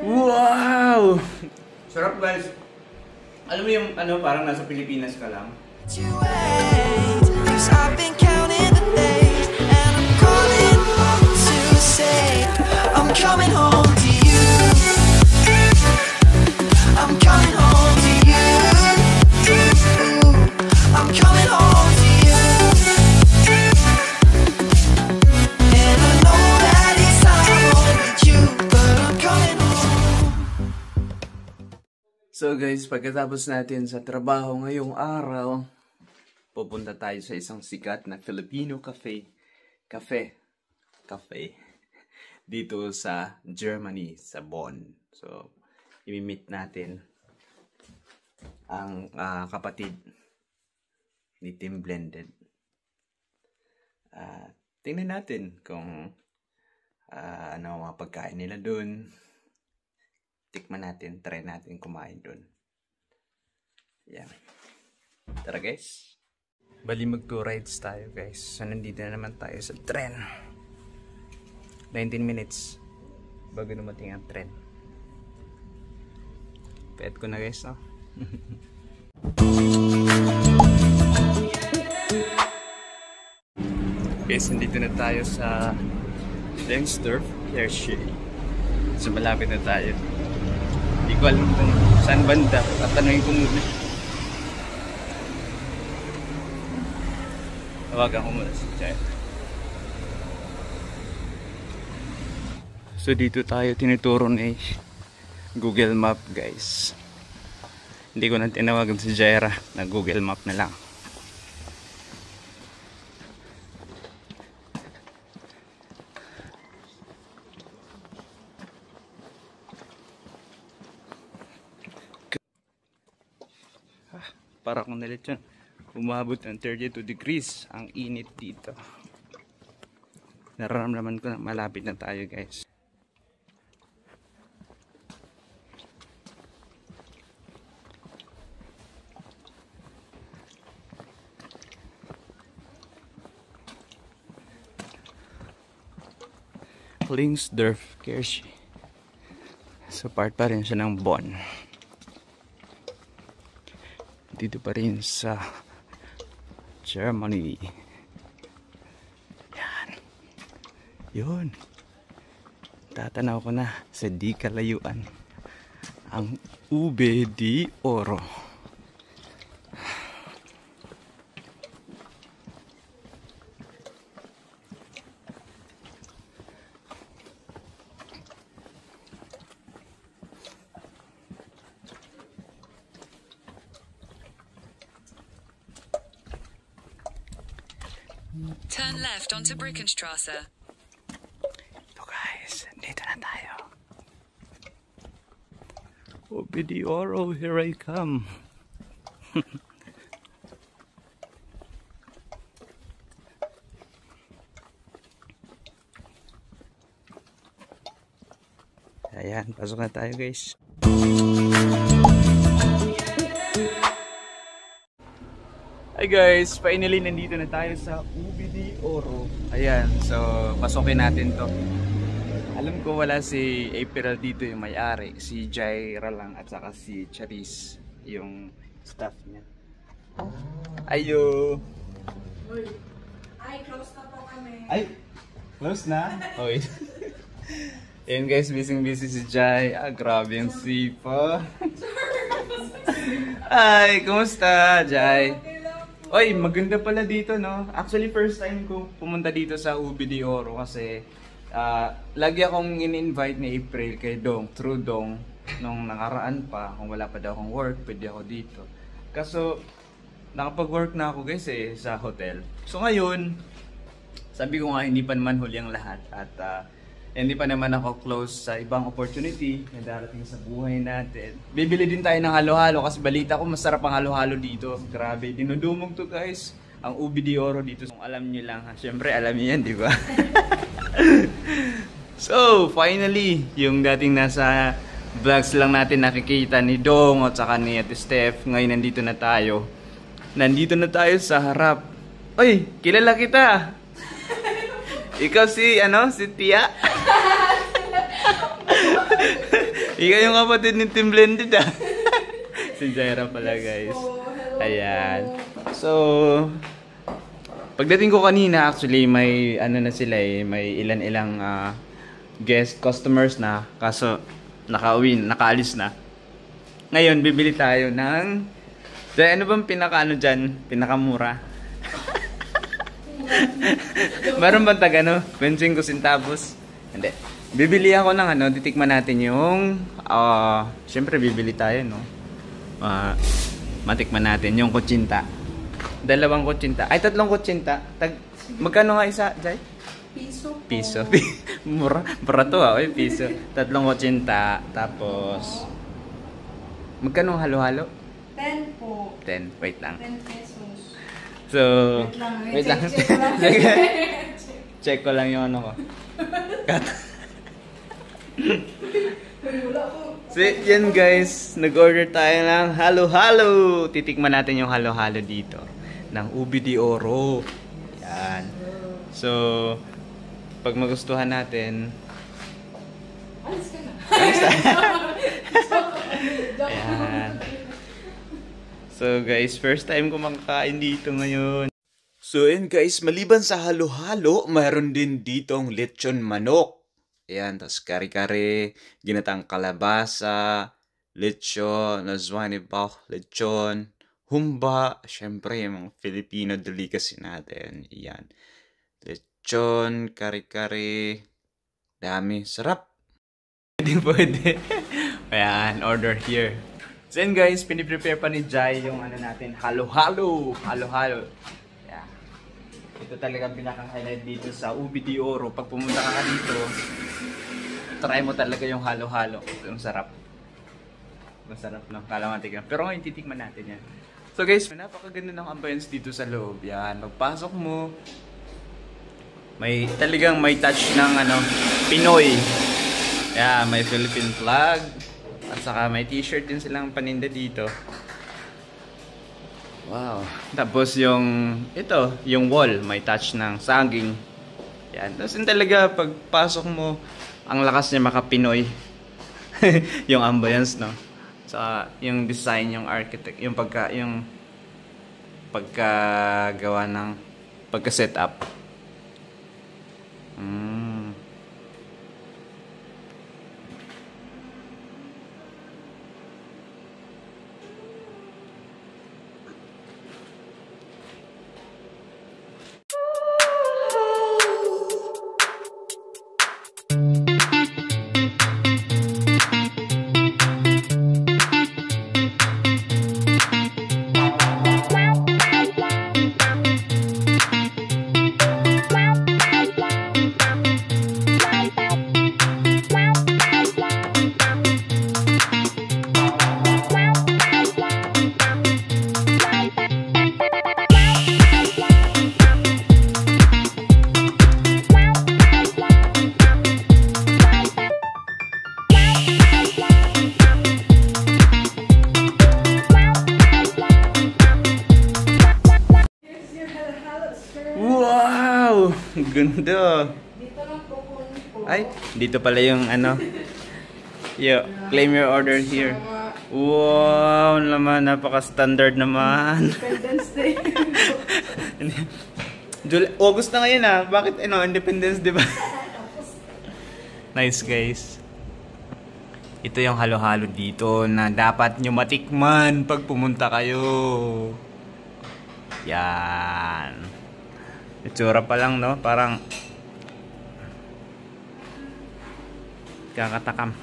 Wow! Sarap guys. Alam mo yung ano, parang nasa Pilipinas ka lang. I'm coming home to you. I'm coming home to you. I'm coming home to you. And I know that it's time with you, but I'm coming home. So guys, pagkatapos natin sa trabaho ngayong araw, pupunta tayo sa isang sikat na Filipino cafe dito sa Germany, sa Bonn. So, i-meet natin ang kapatid ni Team Blended. Tingnan natin kung ano mga pagkain nila dun. Tikman natin, try natin kumain dun. Yan. Tara guys. Bali mag-2 rides tayo guys. So, nandito na naman tayo sa tren. 19 minutes bago dumating ang tren. Pet ko na guys, no? Guys, nandito na tayo sa Linksdorf Kirche. So malapit na tayo. Hindi ko alam kung saan banda. Tatanungin ko muna. Tawagan ko muna si Jai. So dito tayo tinuturo ni Google Map guys. Hindi ko na tinawagan si Jaira na Google Map na lang. Para kung nalit yun, umabot ng 32 degrees ang init dito. Nararamdaman ko na malapit na tayo guys. Linksdorf Kirche. So part pa rin siya ng Bonn. Dito pa rin sa Germany. Yan. Yun. Tatanaw ko na sa di kalayuan ang Ube di Oro. Turn left onto Brickenstrasse. Ito guys, dito na tayo. Ube di Oro, here I come. Ayan, pasok na tayo guys. Hi guys, finally nandito na tayo sa Ube di Oro. Ayan, so pasukin natin to. Alam ko wala si April dito yung may-ari, si Jaira lang at saka si Charis yung staff niya. Ayo. Ay, close na po kami. Ay, close na? Okay. Ayan guys, busy si Jai. Grabe yung sipa. Ay, kumusta Jai? Oy, maganda pala dito, no? Actually, first time ko pumunta dito sa Ube di Oro kasi lagi akong in-invite ni April kay Dong, through Dong, nung nakaraan pa, kung wala pa daw akong work, pwede ako dito. Kaso, nakapag-work na ako guys sa hotel. So ngayon, sabi ko nga hindi pa naman huli ang lahat at hindi pa naman ako close sa ibang opportunity na darating sa buhay natin. Bibili din tayo ng halo-halo kasi balita ko masarap ang halo-halo dito. Grabe, dinudumog to guys. Ang Ube di Oro dito. Kung alam nyo lang ha. Siyempre alam nyo yan, di ba? So, finally, yung dating nasa vlogs lang natin nakikita ni Dong at saka ni Ate Steph. Ngayon nandito na tayo. Nandito na tayo sa harap. Oy, kilala kita! Ikaw si, si Tia? Ikaw yung kapatid ni Team Blended ah. Si Jaira pala guys. Ayan. So, pagdating ko kanina actually may ano na sila eh. May ilan-ilang guest customers na. Kaso nakaalis na. Ngayon, bibili tayo ng... Ano bang pinaka-ano dyan? Pinakamura? Meron bang taga 25 centavos? Hindi. Bibili ako ng titikman natin yung... Siyempre, bibili tayo, no? Matikman natin yung kutsinta. 2 kutsinta. Ay, 3 kutsinta. Magkano nga isa, Jai? Piso. Mura to Oy, piso. 3 kutsinta. Tapos... Magkano halo-halo? 10 po. 10. Wait lang. 10 pesos. So... Wait lang. Check ko lang yung ano ko. So, yan guys, nag-order tayo ng halo-halo. Titikman natin yung halo-halo dito ng Ubi de Oro. Yan. So, pag magustuhan natin, Alis ka na. Ayan. So guys, first time ko makakain dito ngayon. So yun guys, maliban sa halo-halo, mayroon din ditong lechon manok. Ayan, tas kare-kare, ginatang kalabasa, lechon, nazwani bawh, lechon, humba, syempre yung mga Filipino delicacy natin. Ayan. Lechon, kare-kare, dami, sarap. Pwede. Ayan, order here. So yun guys, piniprepare pa ni Jai yung natin, halo-halo. Halo-halo. Yeah. Ito talagang pinaka-highlight dito sa Ubi de Oro. Pag pumunta ka dito, try mo talaga yung halo-halo. Yung sarap. Masarap no? Kalamatik lang. Pero ngayon titikman natin yan. So guys, napakaganda ng ambience dito sa loob. Yan, pagpasok mo, talagang may touch ng Pinoy. Yeah, may Philippine flag. At saka may t-shirt din silang paninda dito. Wow. Tapos yung wall, may touch ng saging. Yan. Tapos yun talaga, pagpasok mo, ang lakas niya maka-Pinoy. Yung ambience, no? Saka yung design, yung architect, yung pagkagawa ng pagka-setup. Wow! Ganda! Dito lang po po. Ay, dito pala yung Yo, claim your order here. Wow, naman, napaka-standard naman. Independence Day. August na ngayon Bakit Independence, di ba? Nice guys. Ito yung halo-halo dito na dapat nyo matikman pag pumunta kayo. Yan. Itsura pa lang, no? Parang kakatakam.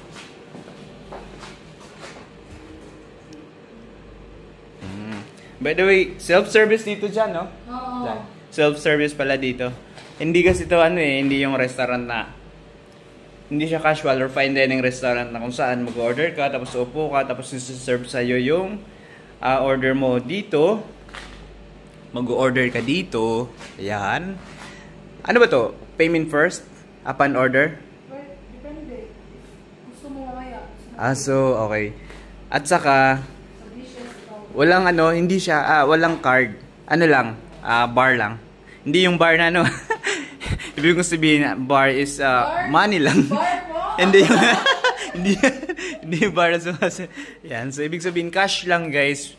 By the way, self-service dito dyan, no? Oo. Self-service pala dito. Hindi kasi ito hindi yung restaurant na hindi siya casual or fine dining restaurant na kung saan mag-order ka, tapos upo ka, tapos isi-serve sa'yo yung order mo dito. Mag-order ka dito. Ayan. Ano ba to? Payment first? Upon order? Well, depende. Gusto mo mamaya. So, okay. At saka, Sa dishes ikaw. walang hindi siya, walang card. Ano lang, bar lang. Hindi yung bar na Ibig kong sabihin, bar is money lang. Bar po? Hindi yung, hindi, hindi para sumasagot. Yan, so ibig sabihin, cash lang guys.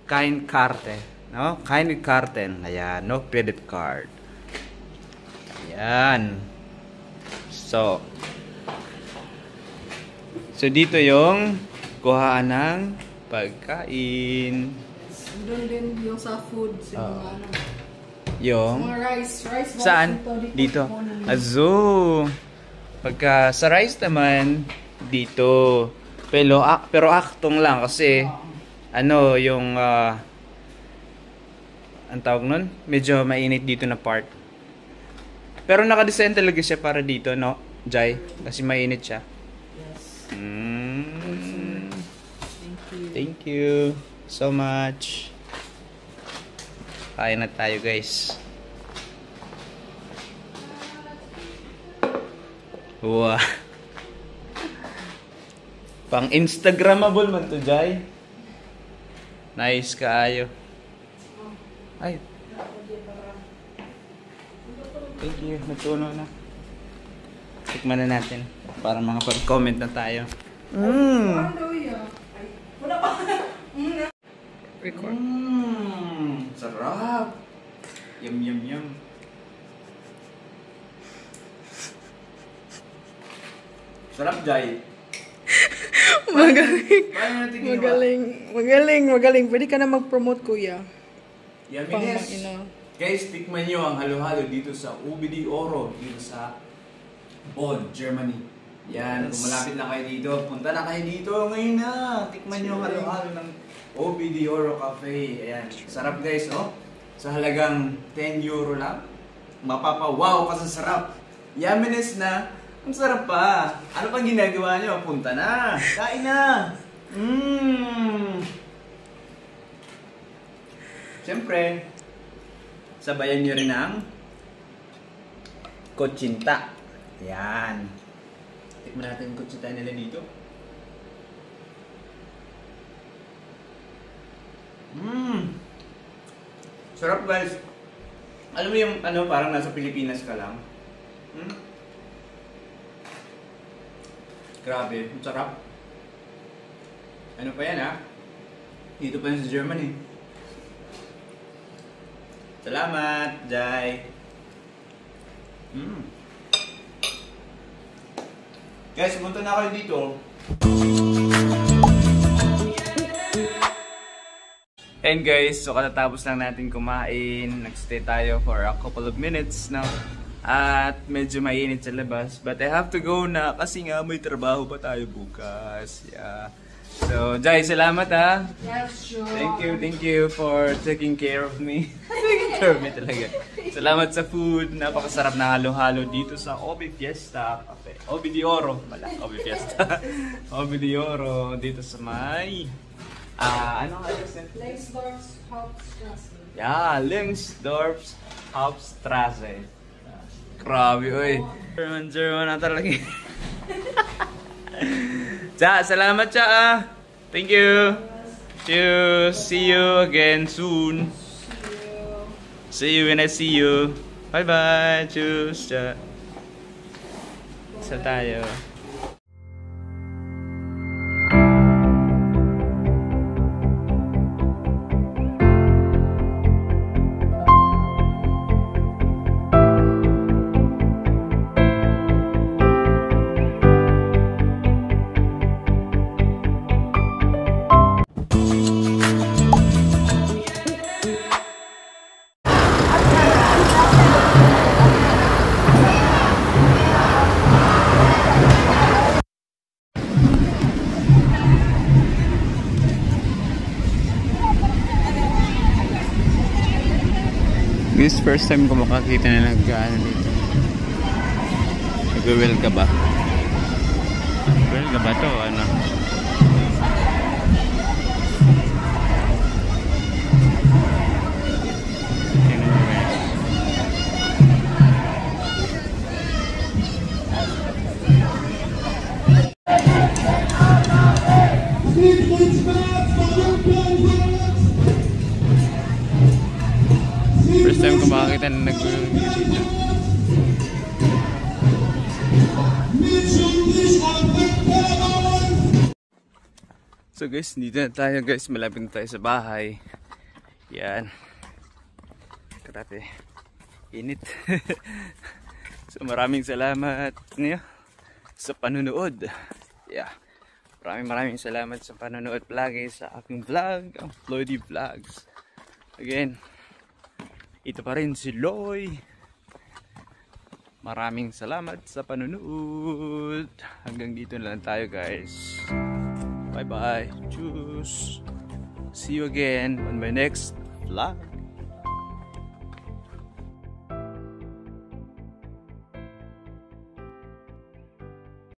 Kind karte. No? Kind karten. Ayan, no credit card. Ayan. So dito yung kuhaan ng pagkain. Doon din yung sa food, sa mga ano. Yung Mga rice box saan? dito. Dito. Azo. Pagka sa rice naman dito. Pero aktong lang kasi ano yung ang tawag nun? Medyo mainit dito na part. Pero naka-design talaga siya para dito, no? Jai, kasi mainit siya. Yes. Thank you so much. Kain na tayo, guys. Wow. Pang Instagrammable man to, Jai. Nice kaayo. Ay. Thank you. Natuno na. Tikman na natin. Para mga pag-comment na tayo. Wala pa. Record. Sarap. Yum. Sarap, Jai. Magaling. Pwede ka na mag-promote, kuya. Yumminess. Guys, tikman nyo ang halo-halo dito sa UBD Oro, dito sa Bonn, Germany. Yan, kung malapit na kayo dito, punta na kayo dito ngayon na. Tikman nyo ang halo-halo ng UBD Oro Cafe. Ayan, sarap guys, oh. Sa halagang 10 euro lang, mapapawaw ka sa sarap. Yumminess na, ang sarap pa. Ano pang ginagawa nyo? Punta na, kain na. Siyempre, sabayan nyo rin ang kutsinta. Yan. Tikman natin yung kutsinta nila dito. Sarap guys. Alam mo yung ano, parang nasa Pilipinas ka lang. Grabe, ang sarap. Ano pa yan ha? Dito pa yan sa Germany. Salamat, Jai. Guys, pumunta na kayo dito. And guys, so katatapos lang natin kumain. Nagstay tayo for a couple of minutes now. At medyo mainit sa labas. But I have to go na kasi nga may trabaho pa tayo bukas. Yeah. So, Jai, salamat ha. Yes, sure. Thank you for taking care of me. Taking care of me talaga. Salamat sa food. Napakasarap na halo-halo dito sa Obi Fiesta Cafe. Obi di Oro. Wala, Obi Fiesta. Obi di Oro. Dito sa may... anong address nito? Lengsdorf's Hauptstraße. Yeah, Lengsdorf's Hauptstraße. Grabe, oy. German na talaga. Cha, salamat cha. Thank you. Cheers. See you again soon. See you when I see you. Bye bye. Cheers. Cha. Sa tayo. This first time ko makakita na nag-ano dito. Nag-well ka ba? Well ka ba to? Ano? Tingnan mo guys. First time ko makakita na nag-well dito. So guys, dito na tayo guys. Malapit na tayo sa bahay. Yan. Grabe. Init. So maraming salamat niyo sa panonood. Yeah. Maraming salamat sa panonood lagi sa aking vlog, ang Floydy Vlogs. Again, ito pa rin si Loy. Maraming salamat sa panonood. Hanggang dito na lang tayo guys. Bye bye. Tschüss. See you again on my next vlog.